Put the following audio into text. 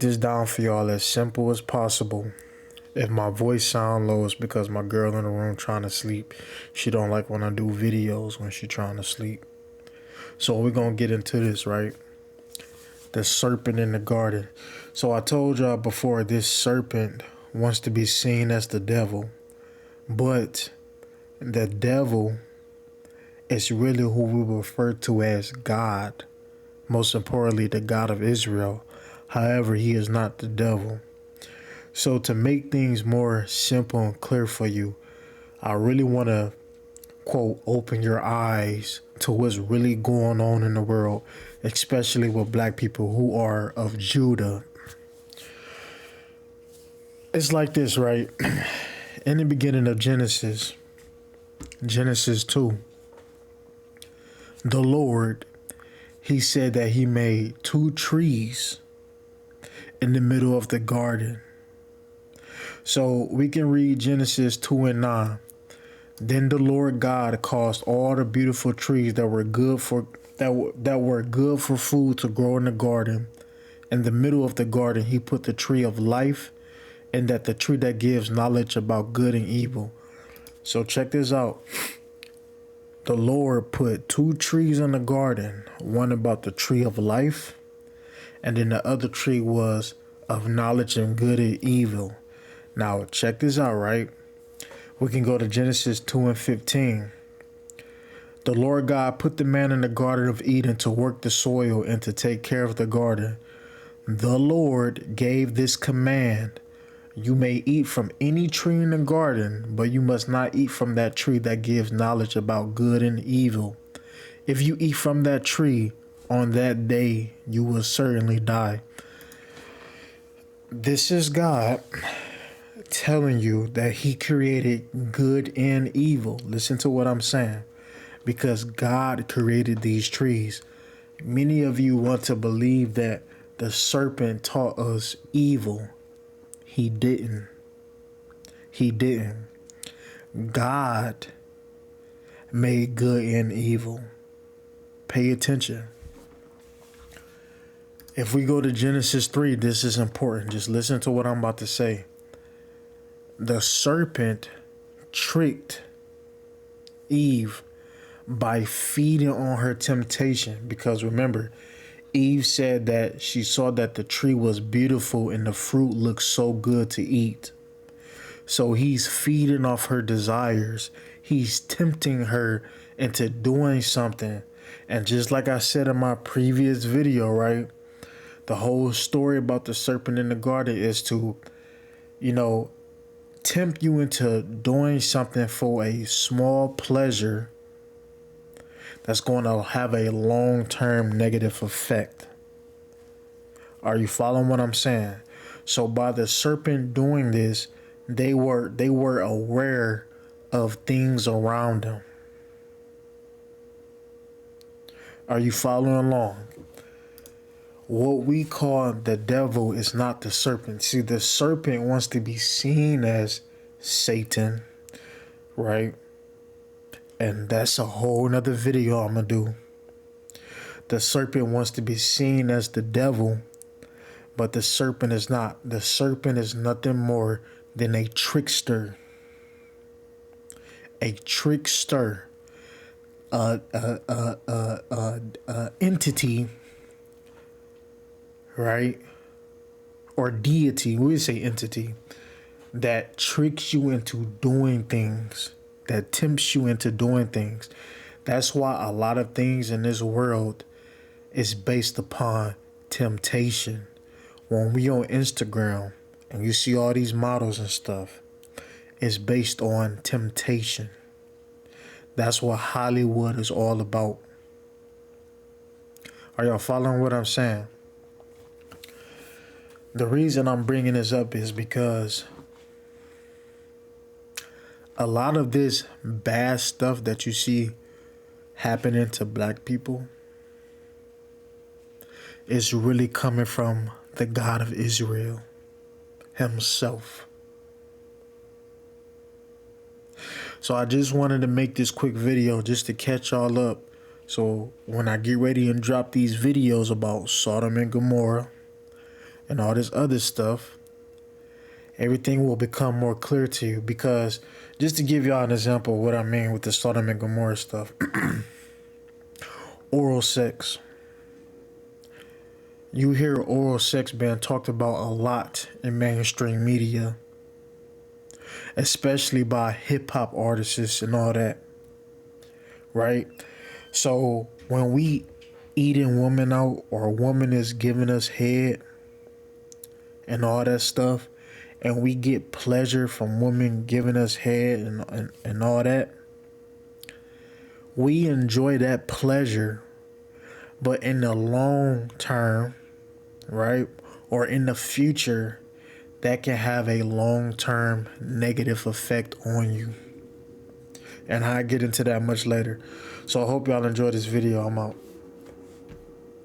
this down for y'all as simple as possible. If my voice sound low, it's because my girl in the room trying to sleep. She don't like when I do videos when she trying to sleep. So we're gonna get into this, right? The serpent in the garden. So I told y'all before, this serpent wants to be seen as the devil, but the devil is really who we refer to as God. Most importantly, the God of Israel. However, he is not the devil. So to make things more simple and clear for you, I really want to, quote, open your eyes to what's really going on in the world, especially with black people who are of Judah. It's like this, right? In the beginning of Genesis 2, the Lord, he said that he made two trees in the middle of the garden. So we can read Genesis 2 and 9. Then the Lord God caused all the beautiful trees that were good for food to grow in the garden. In the middle of the garden, he put the tree of life, and that the tree that gives knowledge about good and evil. So check this out. The Lord put two trees in the garden, one about the tree of life, and then the other tree was of knowledge and good and evil. Now check this out, right? We can go to Genesis 2 and 15. The Lord God put the man in the Garden of Eden to work the soil and to take care of the garden. The Lord gave this command: you may eat from any tree in the garden, but you must not eat from that tree that gives knowledge about good and evil. If you eat from that tree, on that day you will certainly die. This is God telling you that he created good and evil. Listen to what I'm saying. Because God created these trees. Many of you want to believe that the serpent taught us evil. He didn't. He didn't. God made good and evil. Pay attention. If we go to Genesis 3, this is important. Just listen to what I'm about to say. The serpent tricked Eve by feeding on her temptation. Because remember, Eve said that she saw that the tree was beautiful and the fruit looked so good to eat. So he's feeding off her desires. He's tempting her into doing something. And just like I said in my previous video, right? The whole story about the serpent in the garden is to, tempt you into doing something for a small pleasure that's going to have a long-term negative effect. Are you following what I'm saying? So by the serpent doing this, they were aware of things around them. Are you following along? What we call the devil is not the serpent. See, the serpent wants to be seen as Satan, right? And that's a whole nother video I'm gonna do. The serpent wants to be seen as the devil, but the serpent is not. The serpent is nothing more than a trickster. A trickster. Entity, right? Or deity, we would say entity, that tricks you into doing things, that tempts you into doing things. That's why a lot of things in this world is based upon temptation. When we on Instagram and you see all these models and stuff, it's based on temptation. That's what Hollywood is all about. Are y'all following what I'm saying? The reason I'm bringing this up is because a lot of this bad stuff that you see happening to black people is really coming from the God of Israel himself. So I just wanted to make this quick video just to catch y'all up. So when I get ready and drop these videos about Sodom and Gomorrah and all this other stuff, everything will become more clear to you. Because just to give y'all an example of what I mean with the Sodom and Gomorrah stuff, oral sex. You hear oral sex being talked about a lot in mainstream media, especially by hip hop artists and all that, right? So when we eating woman out, or a woman is giving us head and all that stuff, and we get pleasure from women giving us head and all that, we enjoy that pleasure, but in the long term, right, or in the future, that can have a long-term negative effect on you. And I get into that much later. So I hope y'all enjoy this video. I'm out.